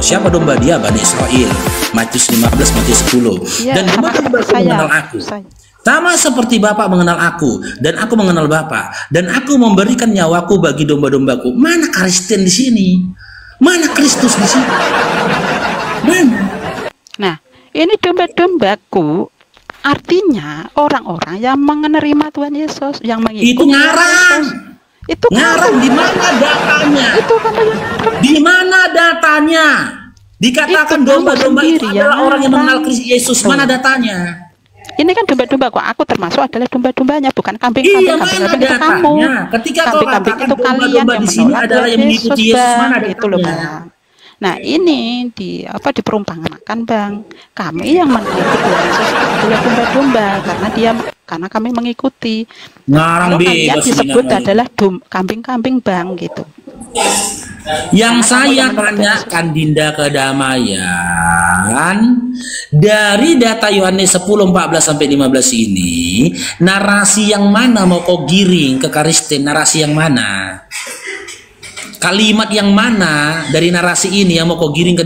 Siapa domba dia? Bani Israel. Matius 15, Matius 10. Ya, Dan domba-dombaku mengenal aku. Sama seperti Bapak mengenal aku, dan aku mengenal Bapak, dan aku memberikan nyawaku bagi domba-dombaku. Mana Kristen di sini? Mana Kristus di sini? Mana? Nah, ini domba-dombaku artinya orang-orang yang menerima Tuhan Yesus, yang mengikuti. Itu ngarang. Itu ngarang. Di mana datanya? Itu kan di mana datanya? Dikatakan domba-domba itu adalah orang yang mengenal Kristus Yesus. Mana datanya? Ini kan domba-domba kok, aku termasuk adalah domba-dombanya, bukan kambing-kambing. Iya, kambing-kambing mana itu kamu. Ketika Kambing-kambing itu kalian yang di sini menolak adalah yang mengikuti Yesus, mana itu loh, Bang. Nah, ini diperumpamakan, Bang. Kami yang mengikuti Tuhan Yesus adalah domba-domba karena kami mengikuti. Ngarang yang disebut adalah kambing-kambing, Bang, gitu. Yang saya tanyakan, Dinda Kedamaian, dari data Yohanes 10, 14 sampai 15 ini, narasi yang mana mau kau giring ke Kristen? Narasi yang mana? Kalimat yang mana dari narasi ini yang mau kau giring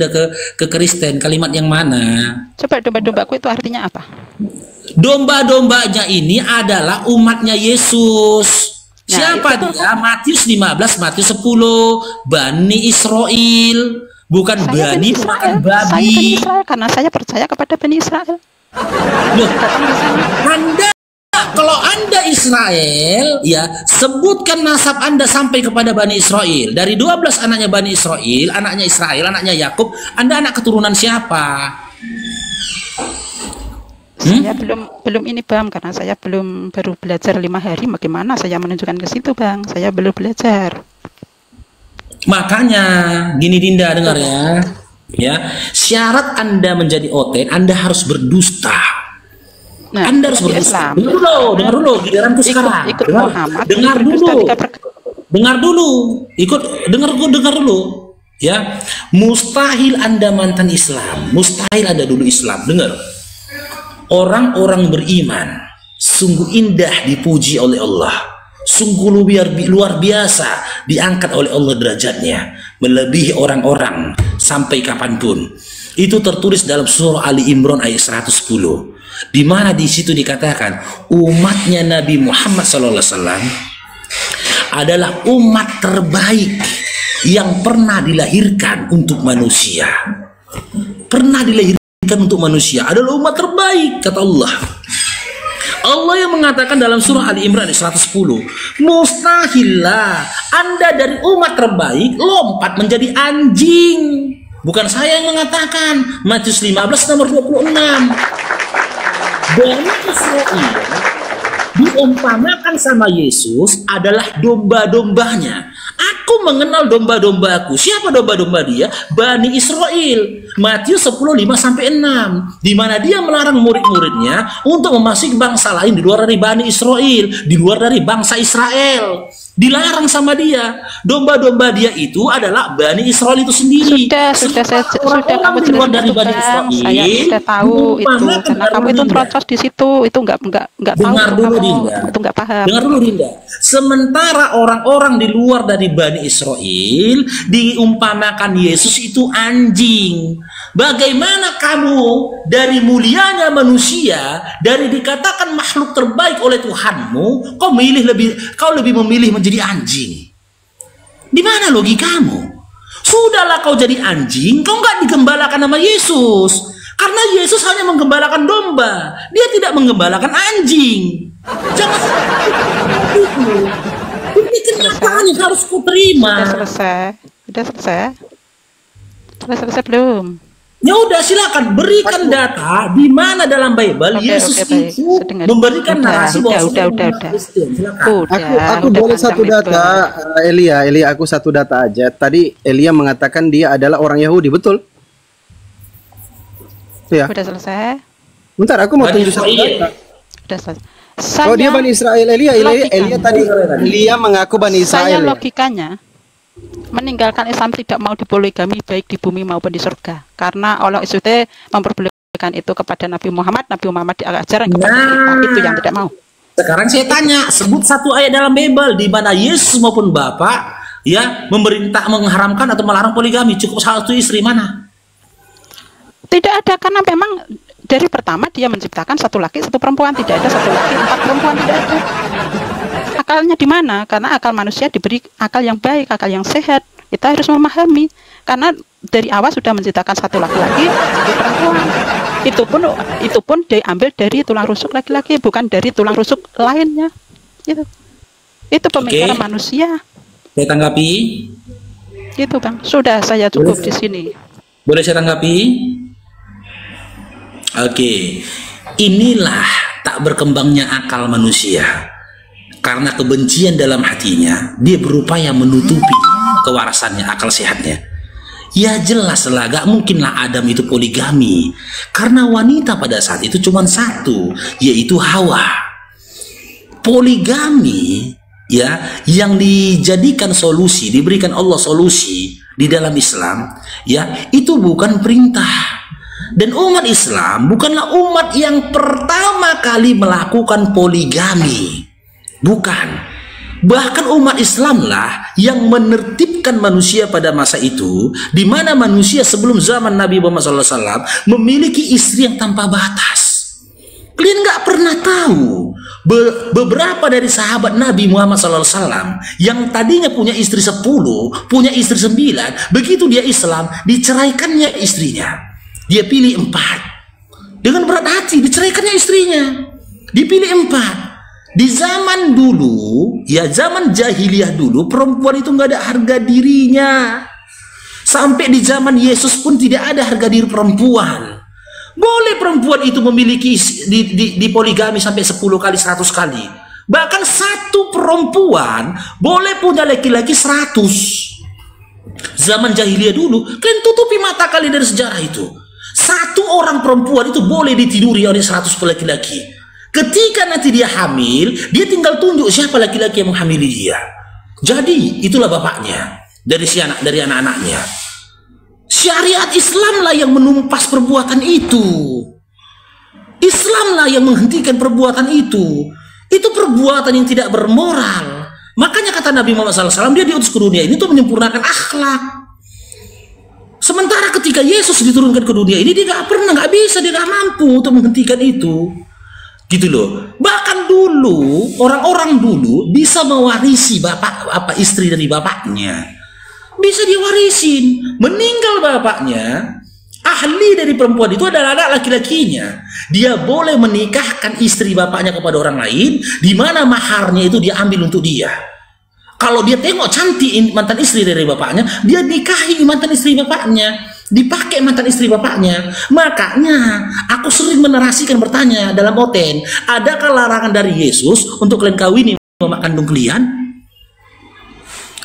ke Kristen? Kalimat yang mana? Coba domba-dombaku itu artinya apa? Domba-dombanya ini adalah umatnya Yesus. Siapa dia? Matius 15, Matius 10, Bani Israel, bukan Bani pemakan babi. Saya Bani Israel karena saya percaya kepada Bani Israel. Loh, kalau Anda Israel, ya, sebutkan nasab Anda sampai kepada Bani Israel. Dari 12 anaknya Bani Israel, anaknya Yakub, Anda anak keturunan siapa? Saya belum ini, Bang, karena saya baru belajar 5 hari. Bagaimana saya menunjukkan ke situ, Bang? Saya belum belajar. Makanya gini, Dinda, dengar ya, syarat Anda menjadi OT, Anda harus berdusta. Nah, Anda harus berdusta. Dengar dulu, giliranku sekarang. Dengar dulu, dengar dulu. Ya, mustahil Anda mantan Islam, mustahil Anda dulu Islam. Dengar. Orang-orang beriman sungguh indah dipuji oleh Allah, sungguh luar biasa diangkat oleh Allah derajatnya, melebihi orang-orang sampai kapanpun. Itu tertulis dalam surah Ali Imran ayat 110, di mana di situ dikatakan umatnya Nabi Muhammad SAW adalah umat terbaik yang pernah dilahirkan untuk manusia. Pernah dilahirkan untuk manusia, adalah umat terbaik, kata Allah. Allah yang mengatakan dalam surah Ali Imran 110, mustahillah Anda dari umat terbaik lompat menjadi anjing. Bukan saya yang mengatakan. Matius 15 nomor 26. Bani Israel diumpamakan sama Yesus adalah domba-dombanya. Aku mengenal domba-dombaku. Siapa domba-domba dia? Bani Israel. Matius 10, 5 sampai 6. Di mana dia melarang murid-muridnya untuk memasuki bangsa lain di luar dari Bani Israel, di luar dari bangsa Israel. Dilarang sama dia. Domba-domba dia itu adalah Bani Israel itu sendiri. Sudah kamu jelaskan dari Bani Israel. Saya sudah tahu itu karena kamu itu terocos di situ. Itu enggak tahu. Dengar dulu, Dinda. Itu enggak paham. Dengar dulu, Dinda. Sementara orang-orang di luar dari Bani Israel diumpamakan Yesus itu anjing. Bagaimana kamu dari mulianya manusia, dari dikatakan makhluk terbaik oleh Tuhanmu, kau lebih memilih menjadi anjing? Di mana logikamu? Sudahlah kau jadi anjing, kau nggak digembalakan nama Yesus. Karena Yesus hanya menggembalakan domba, dia tidak menggembalakan anjing. Jangan itu. Ini kenyataan yang harus ku terima. Sudah selesai belum? Ya udah, silakan berikan data di mana dalam Bible Yesus itu memberikan narasi bahwa aku boleh satu data, Elia, aku satu data aja. Tadi Elia mengatakan dia adalah orang Yahudi, betul? Ya. Sudah selesai. Bentar, aku mau tunjuk satu data. Sudah selesai. Oh, dia Bani Israel. Elia tadi Elia mengaku Bani Israel. Saya logikanya meninggalkan Islam, tidak mau dipoligami baik di bumi maupun di surga, karena Allah itu memperbolehkan itu kepada Nabi Muhammad diajarkan kepada kita, itu yang tidak mau. Sekarang saya tanya, sebut satu ayat dalam Bible di mana Yesus maupun Bapak ya memerintah, mengharamkan atau melarang poligami, cukup satu istri, mana? Tidak ada, karena memang dari pertama dia menciptakan satu laki, satu perempuan. Tidak ada satu laki, 4 perempuan, tidak ada. Akalnya di mana? Karena akal manusia diberi akal yang baik, akal yang sehat. Kita harus memahami. Karena dari awal sudah menciptakan satu laki-laki, satu perempuan. Itu pun diambil dari tulang rusuk laki-laki, bukan dari tulang rusuk lainnya. Gitu. Itu pemikiran manusia. Saya tanggapi. Gitu Bang. Sudah, saya cukup di sini. Boleh saya tanggapi? Oke. Inilah tak berkembangnya akal manusia. Karena kebencian dalam hatinya, dia berupaya menutupi kewarasannya, akal sehatnya. Ya jelaslah, gak mungkinlah Adam itu poligami. Karena wanita pada saat itu cuma satu, yaitu Hawa. Poligami ya yang dijadikan solusi, diberikan Allah solusi di dalam Islam, ya itu bukan perintah. Dan umat Islam bukanlah umat yang pertama kali melakukan poligami. Bukan. Bahkan umat Islam lah yang menertibkan manusia pada masa itu, di mana manusia sebelum zaman Nabi Muhammad SAW memiliki istri yang tanpa batas. Kalian nggak pernah tahu beberapa dari sahabat Nabi Muhammad SAW yang tadinya punya istri 10, punya istri 9, begitu dia Islam, diceraikannya istrinya. Dia pilih 4. Dengan berat hati diceraikannya istrinya. Dipilih 4. Di zaman dulu, ya zaman jahiliyah dulu, perempuan itu nggak ada harga dirinya. Sampai di zaman Yesus pun tidak ada harga diri perempuan. Boleh perempuan itu memiliki di poligami sampai 10 kali, 100 kali. Bahkan satu perempuan boleh punya laki-laki 100. Zaman jahiliyah dulu, kalian tutupi mata kalian dari sejarah itu. Satu orang perempuan itu boleh ditiduri oleh 100 laki-laki. Ketika nanti dia hamil, dia tinggal tunjuk siapa laki-laki yang menghamili dia. Jadi itulah bapaknya dari anak-anaknya. Syariat Islamlah yang menumpas perbuatan itu. Islamlah yang menghentikan perbuatan itu. Itu perbuatan yang tidak bermoral. Makanya kata Nabi Muhammad SAW, dia diutus ke dunia ini untuk menyempurnakan akhlak. Sementara ketika Yesus diturunkan ke dunia ini, dia nggak bisa, dia nggak mampu untuk menghentikan itu. Gitu loh. Bahkan dulu orang-orang dulu bisa mewarisi istri dari bapaknya, bisa diwarisin. Meninggal bapaknya, ahli dari perempuan itu adalah anak laki-lakinya. Dia boleh menikahkan istri bapaknya kepada orang lain, di mana maharnya itu dia ambil untuk dia. Kalau dia tengok cantik mantan istri dari bapaknya, dia nikahi mantan istri bapaknya, dipakai mantan istri bapaknya. Makanya aku sering menarasikan, bertanya dalam oten, adakah larangan dari Yesus untuk kalian kawini mama kandung kalian?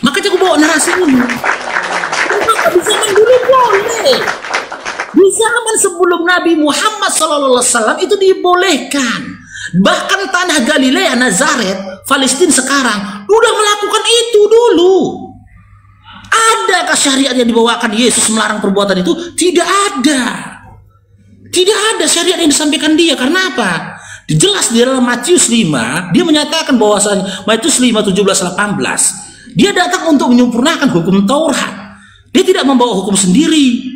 Makanya aku bawa narasi ini. Di zaman dulu boleh. Di zaman sebelum Nabi Muhammad SAW itu dibolehkan. Bahkan tanah Galilea, Nazaret, Palestina sekarang udah melakukan itu dulu. Adakah syariat yang dibawakan Yesus melarang perbuatan itu? Tidak ada. Tidak ada syariat yang disampaikan dia. Karena apa? Jelas di dalam Matius 5, dia menyatakan bahwasanya Matius 5, 17, 18, dia datang untuk menyempurnakan hukum Taurat. Dia tidak membawa hukum sendiri.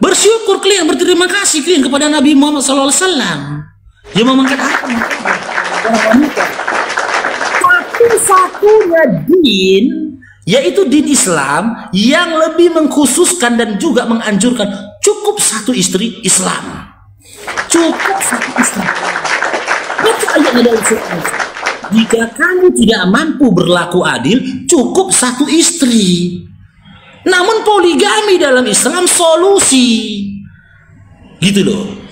Bersyukur kalian, berterima kasih kalian kepada Nabi Muhammad SAW. Dia mengangkat apa? Satu-satunya din, yaitu din Islam yang lebih mengkhususkan dan juga menganjurkan cukup satu istri Islam. Cukup satu istri. Baca ayatnya dalam Quran. Jika kamu tidak mampu berlaku adil, cukup satu istri. Namun poligami dalam Islam solusi. Gitu loh.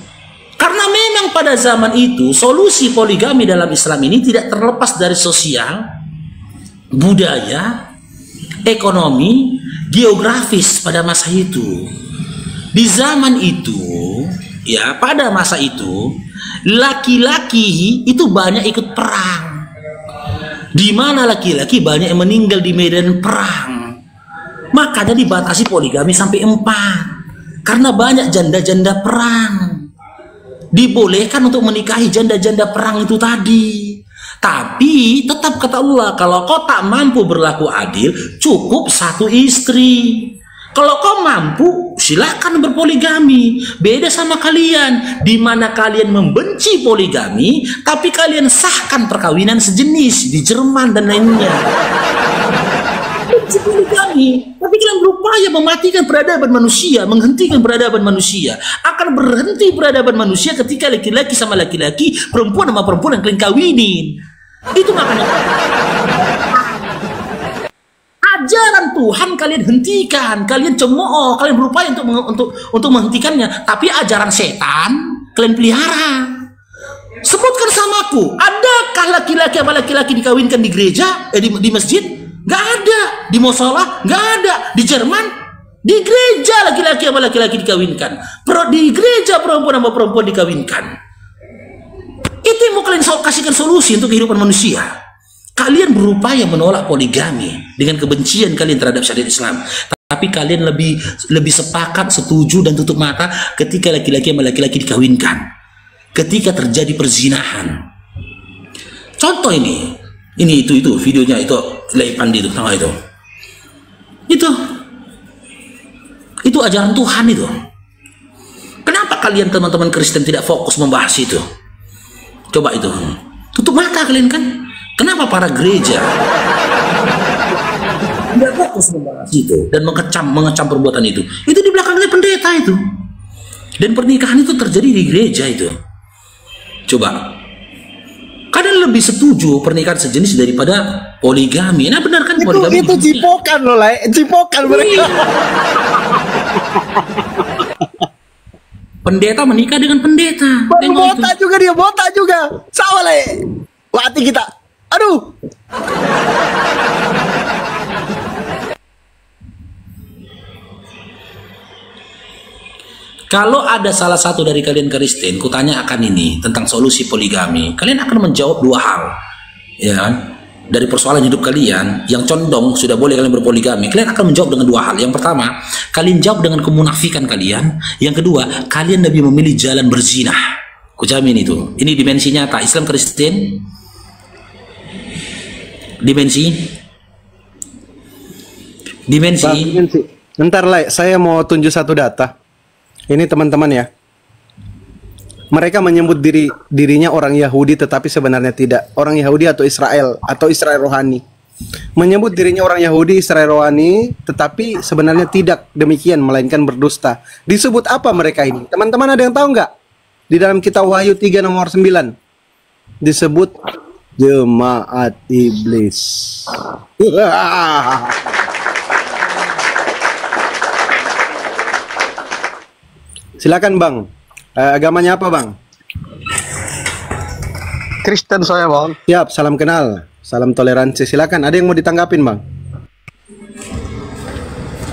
Karena memang pada zaman itu solusi poligami dalam Islam ini tidak terlepas dari sosial, budaya, ekonomi, geografis pada masa itu. Di zaman itu, ya pada masa itu, laki-laki itu banyak ikut perang. Di mana laki-laki banyak yang meninggal di medan perang. Makanya dibatasi poligami sampai 4. Karena banyak janda-janda perang. Dibolehkan untuk menikahi janda-janda perang itu tadi. Tapi tetap kata Allah, kalau kau tak mampu berlaku adil, cukup satu istri. Kalau kau mampu, silakan berpoligami. Beda sama kalian, di mana kalian membenci poligami, tapi kalian sahkan perkawinan sejenis di Jerman dan lainnya. Benci poligami, tapi kalian berupaya mematikan peradaban manusia, menghentikan peradaban manusia. Akan berhenti peradaban manusia ketika laki-laki sama laki-laki, perempuan sama perempuan yang kalian kawinin. Itu makanya ajaran Tuhan kalian hentikan, kalian cemooh, kalian berupaya untuk menghentikannya, tapi ajaran setan kalian pelihara. Sebutkan samaku, adakah laki-laki sama laki-laki dikawinkan di gereja, di masjid? Nggak ada. Di musola? Nggak ada. Di Jerman? Di gereja laki-laki sama laki-laki dikawinkan. Di gereja perempuan sama perempuan dikawinkan. Itu yang mau kalian kasihkan solusi untuk kehidupan manusia. Kalian berupaya menolak poligami dengan kebencian kalian terhadap syariat Islam, tapi kalian lebih sepakat, setuju dan tutup mata ketika laki-laki sama laki-laki dikawinkan, ketika terjadi perzinahan. Contoh ini itu videonya itu Leipandi itu, tahu itu ajaran Tuhan itu. Kenapa kalian teman-teman Kristen tidak fokus membahas itu? Coba itu, tutup mata kalian kan? Kenapa para gereja tidak fokus membahas itu dan mengecam perbuatan itu? Itu di belakangnya pendeta itu. Dan pernikahan itu terjadi di gereja itu. Coba, kalian lebih setuju pernikahan sejenis daripada poligami? Nah benar kan poligami? Itu cipokan loh, cipokan mereka. Pendeta menikah dengan pendeta. Botak juga. Sama lah. Latih kita. Aduh. Kalau ada salah satu dari kalian Kristen, kutanya akan ini tentang solusi poligami, kalian akan menjawab dua hal, ya kan? Dari persoalan hidup kalian yang condong sudah boleh kalian berpoligami, kalian akan menjawab dengan dua hal. Yang pertama, kalian jawab dengan kemunafikan kalian. Yang kedua, kalian lebih memilih jalan berzinah. Kujamin itu. Ini dimensi nyata Islam Kristen. Dimensi. Bentar lah, saya mau tunjuk satu data. Ini teman-teman ya. Mereka menyebut dirinya orang Yahudi tetapi sebenarnya tidak. Orang Yahudi atau Israel rohani. Menyebut dirinya orang Yahudi, Israel rohani, tetapi sebenarnya tidak demikian, melainkan berdusta. Disebut apa mereka ini? Teman-teman ada yang tahu nggak? Di dalam kitab Wahyu 3 nomor 9 disebut jemaat iblis. Silakan Bang. Agamanya apa Bang? Kristen saya Bang. Siap, salam kenal. Salam toleransi. Silakan, ada yang mau ditanggapin Bang?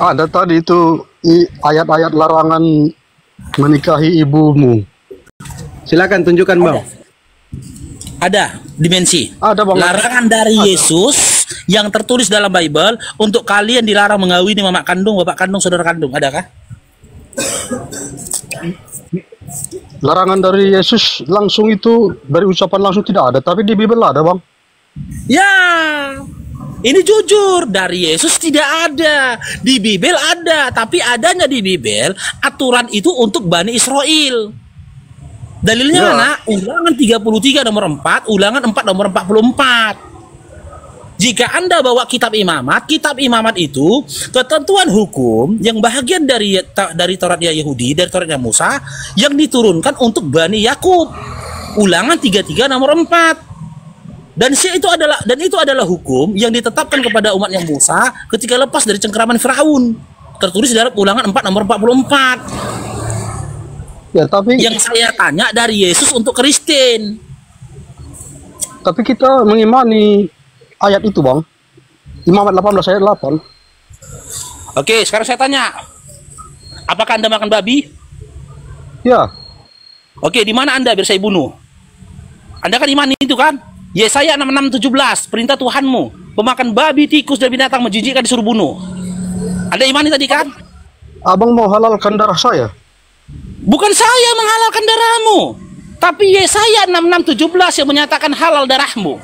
Ada tadi itu ayat-ayat larangan menikahi ibumu. Silakan tunjukkan Bang. Ada dimensi. Ada Bang. Larangan dari Yesus yang tertulis dalam Bible untuk kalian dilarang mengawini mama kandung, bapak kandung, saudara kandung. Adakah? Larangan dari Yesus langsung itu dari ucapan langsung tidak ada, tapi di Bible ada Bang. Ya, ini jujur, dari Yesus tidak ada, di Bible ada, tapi adanya di Bible aturan itu untuk Bani Israel. Dalilnya mana? Ulangan 33 nomor 4, Ulangan 4 nomor 44. Jika Anda bawa kitab imamat itu ketentuan hukum yang bahagian dari Tauratnya Yahudi, dari Tauratnya Musa yang diturunkan untuk Bani Yakub. Ulangan 33 nomor 4. Dan itu adalah hukum yang ditetapkan kepada umatnya Musa ketika lepas dari cengkeraman Firaun. Tertulis dalam Ulangan 4 nomor 44. Ya, tapi yang saya tanya dari Yesus untuk Kristen. Tapi kita mengimani ayat itu Bang. Imamat 18 ayat 8. Oke, sekarang saya tanya. Apakah Anda makan babi? Ya. Oke, di mana Anda biar saya bunuh? Anda kan imani itu kan? Yesaya 66:17, perintah Tuhanmu, pemakan babi, tikus dan binatang menjijikkan disuruh bunuh. Anda imani tadi kan? Abang mau halalkan darah saya? Bukan saya menghalalkan darahmu, tapi Yesaya 66:17 yang menyatakan halal darahmu.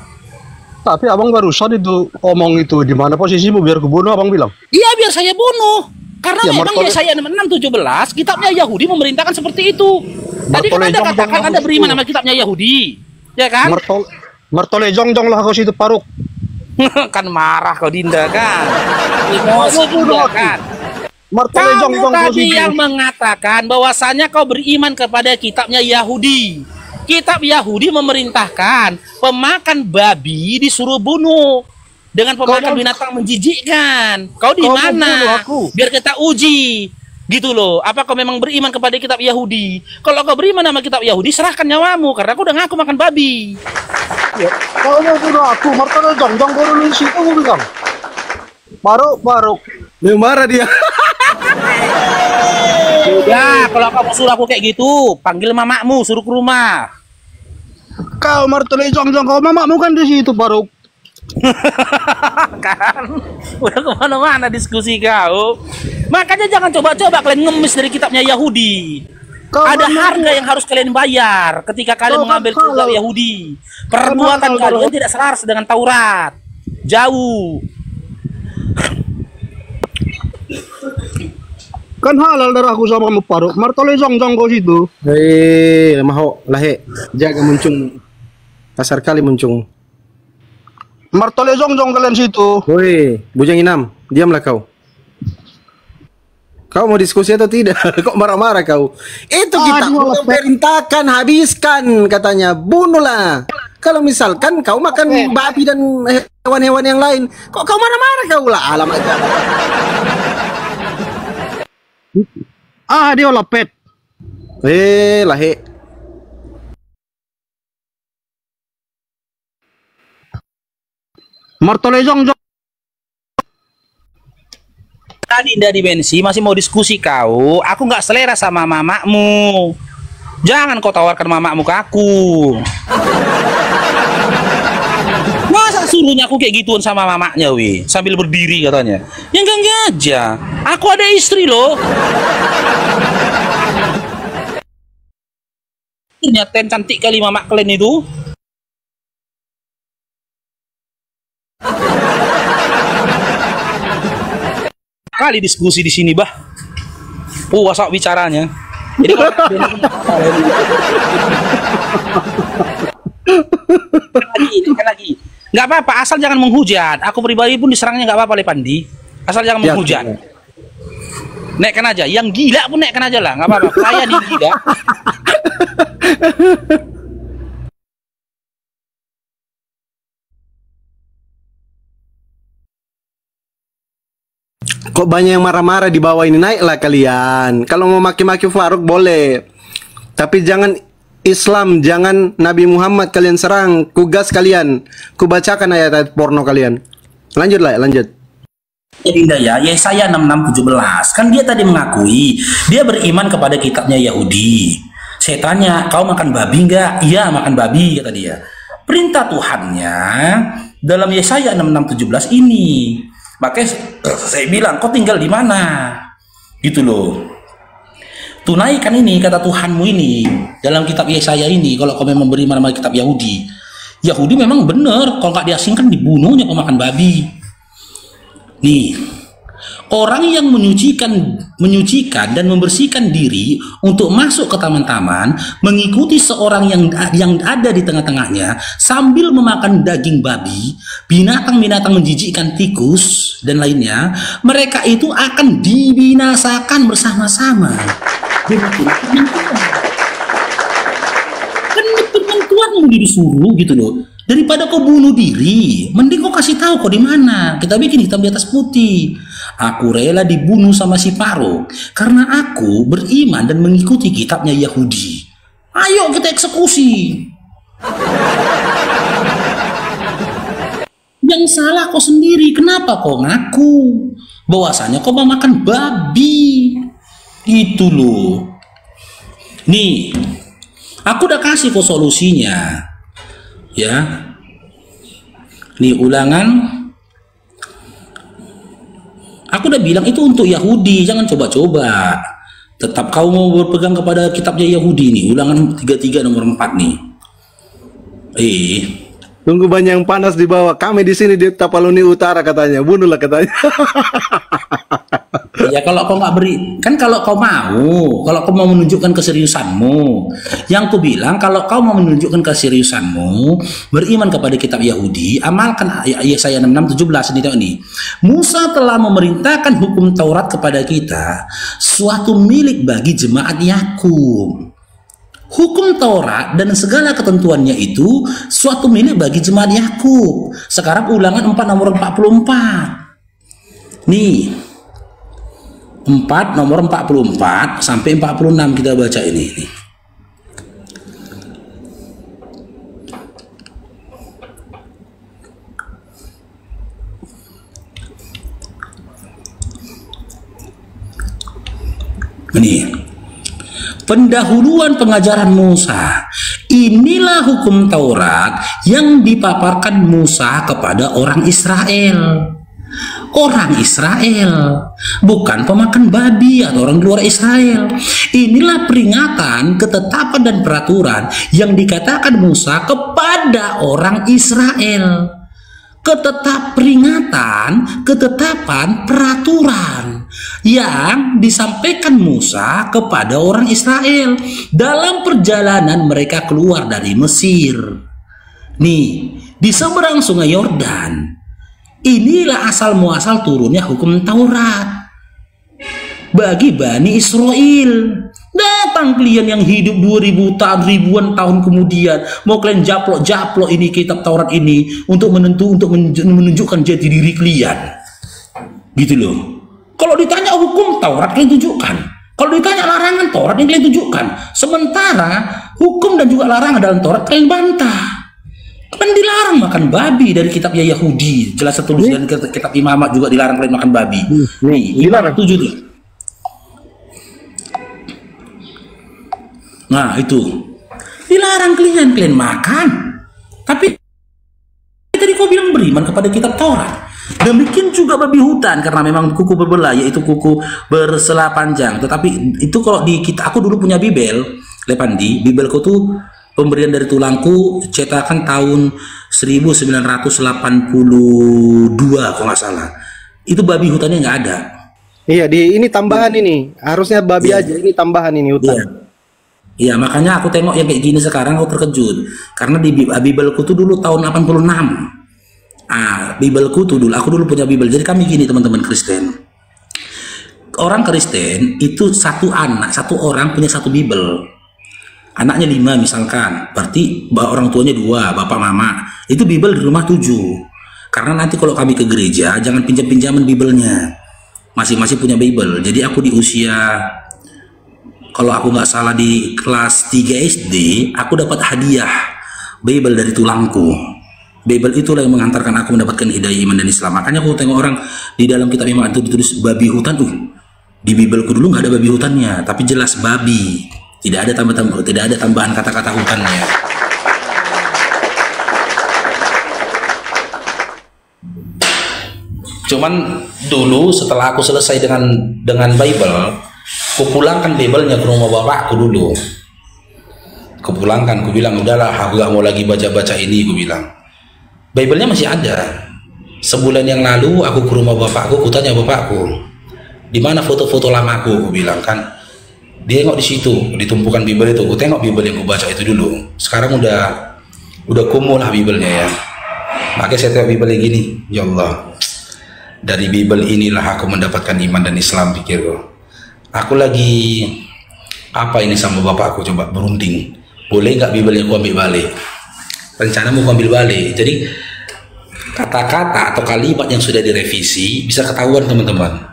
Tapi abang barusan itu omong itu di mana posisimu biar kubunuh, abang bilang. Iya, biar saya bunuh. Karena Ya, memang Yesaya 6:17 kitabnya Yahudi memerintahkan seperti itu. Tadi kan Anda katakan Anda beriman sama kitabnya Yahudi, ya kan? Mertole jongjong lah kau situ Paruk. Kan marah kau Dinda kan? Emosi Dinda kan? Mertole Kamu jongjong kau tadi situ. yang mengatakan bahwasanya kau beriman kepada kitabnya Yahudi. Kitab Yahudi memerintahkan pemakan babi disuruh bunuh dengan pemakan binatang menjijikkan. Kau di mana? Biar kita uji. Gitu loh. Apa kau memang beriman kepada kitab Yahudi? Kalau kau beriman sama kitab Yahudi, serahkan nyawamu karena aku udah ngaku makan babi. Ya, kau mau bunuh aku, mertole jongjong kau dulu di situ aku bilang. Paruk. Dia marah dia. Ya, kalau kamu suruh aku kayak gitu, panggil mamakmu, suruh ke rumah. Kau mertole jongjong kau mamamu kan di situ Paruk. Kan udah kemana-mana diskusi kau. Makanya jangan coba-coba kalian ngemis dari kitabnya Yahudi. Ada harga yang harus kalian bayar ketika kalian mengambil kitab Yahudi. Perbuatan kalian tidak selaras dengan Taurat. Jauh. Kan halal darahku sama kamu Paruk. Mertole jongjong kau situ. Maho lahe. Jaga muncung. Pasar kali muncung. Mertole jongjong kalian situ. Woi, bujang inam, diamlah kau. Kau mau diskusi atau tidak? Kok marah-marah kau? Itu kita perintahkan habiskan katanya, bunuhlah. Kalau misalkan kau makan babi dan hewan-hewan yang lain, kok kau marah-marah kau lah? Alamak. Dia lepet. Lahe. Mertole jongjong. Tadi dari Bensi masih mau diskusi kau. Aku nggak selera sama mamakmu. Jangan kau tawarkan mamakmu ke aku. Masa suruhnya aku kayak gituan sama mamaknya, wi, sambil berdiri katanya. Ya enggak aja. Aku ada istri loh. Ternyata cantik kali mamak kalian itu. Kali diskusi di sini, bah. Puas bicaranya. Jadi kan lagi. Nggak apa-apa, asal jangan menghujat. Aku pribadi pun diserangnya nggak apa-apa, Lepandi. Asal jangan menghujat. Naikkan aja. Yang gila pun naikkan aja lah, nggak apa-apa. Saya di gila. Kok banyak yang marah-marah di bawah ini, naiklah kalian. Kalau mau maki-maki Faruk boleh. Tapi jangan Islam, jangan Nabi Muhammad kalian serang. Kugas kalian. Kubacakan ayat-ayat porno kalian. Lanjutlah, lanjut. Dinda ya, Yesaya 66:17. Kan dia tadi mengakui dia beriman kepada kitabnya Yahudi. Saya tanya, kau makan babi enggak? Iya, makan babi, kata dia. Perintah Tuhannya dalam Yesaya 66:17 ini. Makanya saya bilang, kau tinggal di mana? Gitu loh. Tunaikan ini kata Tuhanmu ini dalam kitab Yesaya ini. Kalau kau memang beriman sama kitab Yahudi, Yahudi memang benar. Kalau nggak diasingkan dibunuhnya pemakan babi. Nih, orang yang menyucikan dan membersihkan diri untuk masuk ke taman-taman, mengikuti seorang yang ada di tengah-tengahnya sambil memakan daging babi, binatang-binatang menjijikkan, tikus dan lainnya, mereka itu akan dibinasakan bersama-sama. Kan firman Tuhan yang disuruh gitu loh. Daripada kau bunuh diri, mending kau kasih tahu kau di mana. Kita bikin hitam di atas putih. Aku rela dibunuh sama si Paruk karena aku beriman dan mengikuti kitabnya Yahudi. Ayo kita eksekusi. Yang salah kau sendiri. Kenapa kau ngaku bahwasanya kau mau makan babi? Itu loh. Nih, aku udah kasih kau solusinya. Ya, nih ulangan. Aku udah bilang itu untuk Yahudi, jangan coba-coba. Tetap kau mau berpegang kepada kitabnya Yahudi nih. Ulangan 33 nomor 4 nih. Tunggu banyak yang panas di bawah. Kami di sini di Tapaloni Utara katanya. Bunuhlah katanya. Ya kalau kau nggak beri, kan kalau kau mau menunjukkan keseriusanmu, yang ku bilang kalau kau mau menunjukkan keseriusanmu, beriman kepada kitab Yahudi, amalkan Yesaya 66:17 ini. Musa telah memerintahkan hukum Taurat kepada kita, suatu milik bagi jemaat Yakub. Hukum Taurat dan segala ketentuannya itu suatu milik bagi jemaat Yakub. Sekarang Ulangan 4 nomor 44. Nih. 4 nomor 44 sampai 46 kita baca ini. Ini pendahuluan pengajaran Musa. Inilah hukum Taurat yang dipaparkan Musa kepada orang Israel. Orang Israel, bukan pemakan babi atau orang luar Israel. Inilah peringatan, ketetapan dan peraturan yang dikatakan Musa kepada orang Israel. Ketetapan, peraturan yang disampaikan Musa kepada orang Israel dalam perjalanan mereka keluar dari Mesir. Nih, di seberang sungai Yordan. Inilah asal muasal turunnya hukum Taurat bagi Bani Israel. Datang kalian yang hidup 2000 ribuan tahun kemudian, mau kalian japlok ini kitab Taurat ini untuk menunjukkan jati diri kalian, gitu loh. Kalau ditanya hukum Taurat kalian tunjukkan, kalau ditanya larangan Taurat yang kalian tunjukkan. Sementara hukum dan juga larangan dalam Taurat kalian bantah. Kan dilarang makan babi dari kitabnya Yahudi, jelas tertulis dan kitab Imamat juga dilarang kalian makan babi. Nih, dilarang 7 tuh. Nah, itu dilarang kalian makan. Tapi tadi kau bilang beriman kepada kitab Taurat. Demikian juga babi hutan, karena memang kuku berbelah, yaitu kuku bersela panjang. Tetapi itu kalau di kita, aku dulu punya Bibel, Lepandi, Bibelku tuh pemberian dari tulangku, cetakan tahun 1982 kalau nggak salah. Itu babi hutannya nggak ada. Iya, ini tambahan ini. Harusnya babi aja, ini tambahan ini hutan. Iya, makanya aku tengok yang kayak gini sekarang aku terkejut. Karena di Bibelku tuh dulu tahun 86. Bibelku tuh dulu, aku dulu punya Bibel. Jadi kami gini teman-teman Kristen. Orang Kristen itu satu orang punya satu Bibel. Anaknya 5 misalkan, berarti orang tuanya 2, bapak mama. Itu Bibel di rumah 7. Karena nanti kalau kami ke gereja, jangan pinjam-pinjaman Bibelnya. Masing-masing punya Bibel. Jadi aku di usia, kalau aku nggak salah di kelas 3 SD, aku dapat hadiah Bibel dari tulangku. Bibel itulah yang mengantarkan aku mendapatkan hidayah iman dan Islam. Makanya aku tengok orang di dalam kitab Imamat itu ditulis babi hutan. Di Bibelku dulu nggak ada babi hutannya, tapi jelas babi. Tidak ada tambahan kata-kata hutannya. Cuman dulu setelah aku selesai dengan Bible, kupulangkan Bible-nya ke rumah bapakku dulu. Kupulangkan, ku bilang udahlah, aku gak mau lagi baca-baca ini, ku bilang. Bible-nya masih ada. Sebulan yang lalu aku ke rumah bapakku, ku tanya bapakku, di mana foto-foto lamaku, ku bilang kan. Dia tengok di situ, ditumpukan Bibel itu. Gue tengok Bibel yang gue baca itu dulu. Sekarang udah kumuh lah Bibelnya ya. Makanya saya tengok Bibel yang gini. Ya Allah, dari Bibel inilah aku mendapatkan iman dan Islam, pikir gue. Aku lagi apa ini sama bapakku, coba berunding. Boleh nggak Bibel yang gue ambil balik? Rencana mau ambil balik. Jadi kata-kata atau kalimat yang sudah direvisi bisa ketahuan teman-teman.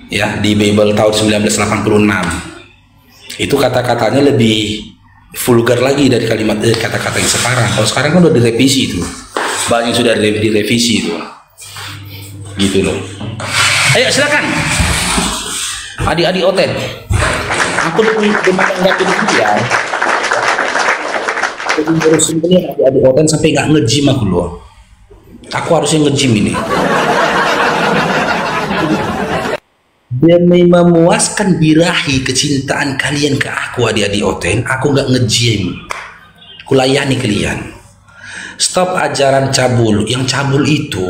Ya, di Bibel tahun 1986. Itu kata-katanya lebih vulgar lagi dari kata-kata yang sekarang. Kalau sekarang kan udah direvisi itu, banyak sudah direvisi itu, gitu loh. Ayo silakan, adik-adik Oten. Aku udah nggak pilih ya. Jadi ngurusin ini adik-adik Oten sampai nggak nge-gym aku loh. Aku harusnya nge-gym ini. Demi memuaskan birahi kecintaan kalian ke aku adik-adik Oten, aku nggak nge-gym, kulayani kalian. Stop ajaran cabul. Yang cabul itu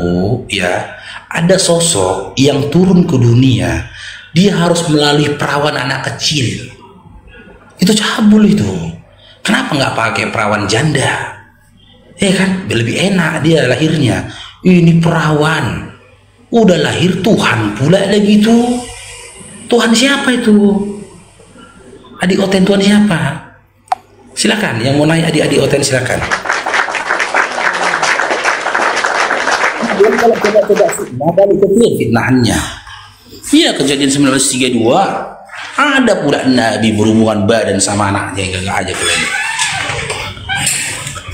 ya, ada sosok yang turun ke dunia dia harus melalui perawan anak kecil. Itu cabul itu. Kenapa nggak pakai perawan janda? Kan lebih enak dia lahirnya. Ini perawan, udah lahir Tuhan pula lagi itu. Tuhan siapa itu? Adik Oten Tuhan siapa? Silakan, yang mau nanya adik-adik Oten silakan. Kalau coba fitnah, balik ke fitnahannya. Iya, kejadian 1932 ada pula Nabi berhubungan badan sama anaknya, enggak aja kalian.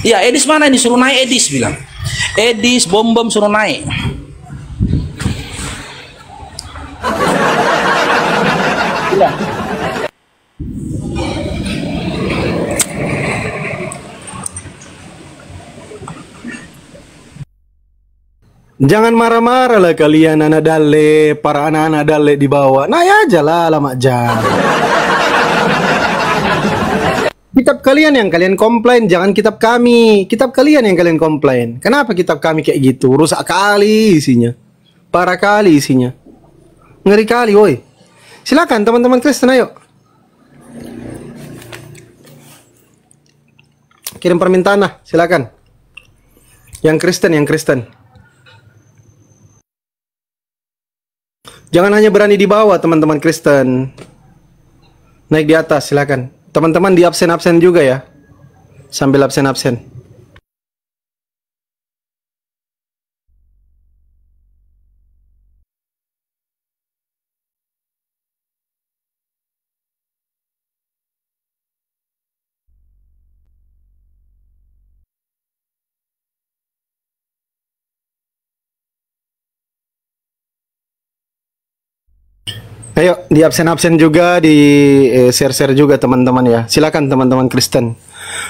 Ya, Edis mana ini? Suruh naik Edis bilang. Edis bom suruh naik. Ya. Jangan marah-marah lah kalian anak dale, para anak-anak dale di bawah. Naik aja lah lama jam. Kitab kalian yang kalian komplain, jangan kitab kami. Kitab kalian yang kalian komplain. Kenapa kitab kami kayak gitu? Rusak kali isinya. Parah kali isinya. Ngeri kali, woi. Silakan teman-teman Kristen, ayo. Kirim permintaan lah, silakan. Yang Kristen. Jangan hanya berani di bawah, teman-teman Kristen. Naik di atas, silakan. Teman-teman di absen-absen juga ya. Sambil absen-absen. Ayo di absen-absen juga, di share-share juga teman-teman ya. Silakan teman-teman Kristen.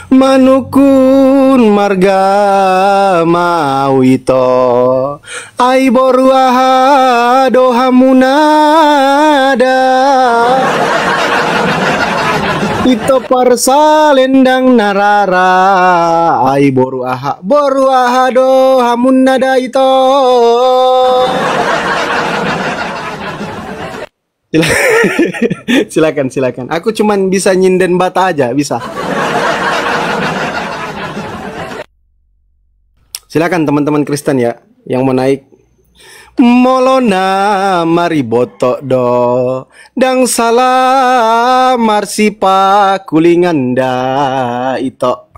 Manukun marga mau ito ai boruaha dohamunada ito parsalendang narara ai boruaha dohamunada ito. Silakan. Aku cuman bisa nyinden bata aja, bisa. Silakan teman-teman Kristen ya, yang mau naik. Molona mari botok do, dang salah marsipa kulinganda ito.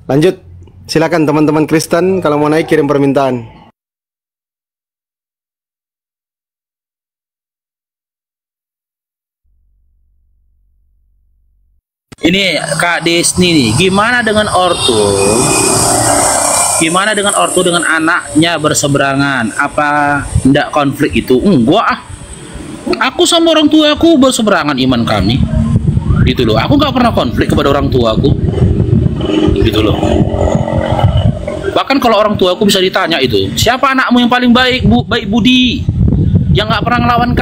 Lanjut, silakan teman-teman Kristen kalau mau naik kirim permintaan. Ini Kak Desni nih, gimana dengan ortu? Gimana dengan ortu dengan anaknya berseberangan? Apa enggak konflik itu? Enggak ah. Aku sama orang tua aku berseberangan iman kami. Gitu loh. Aku nggak pernah konflik kepada orang tua aku. Gitu loh. Bahkan kalau orang tua aku bisa ditanya itu, siapa anakmu yang paling baik, baik budi, yang nggak pernah ngelawan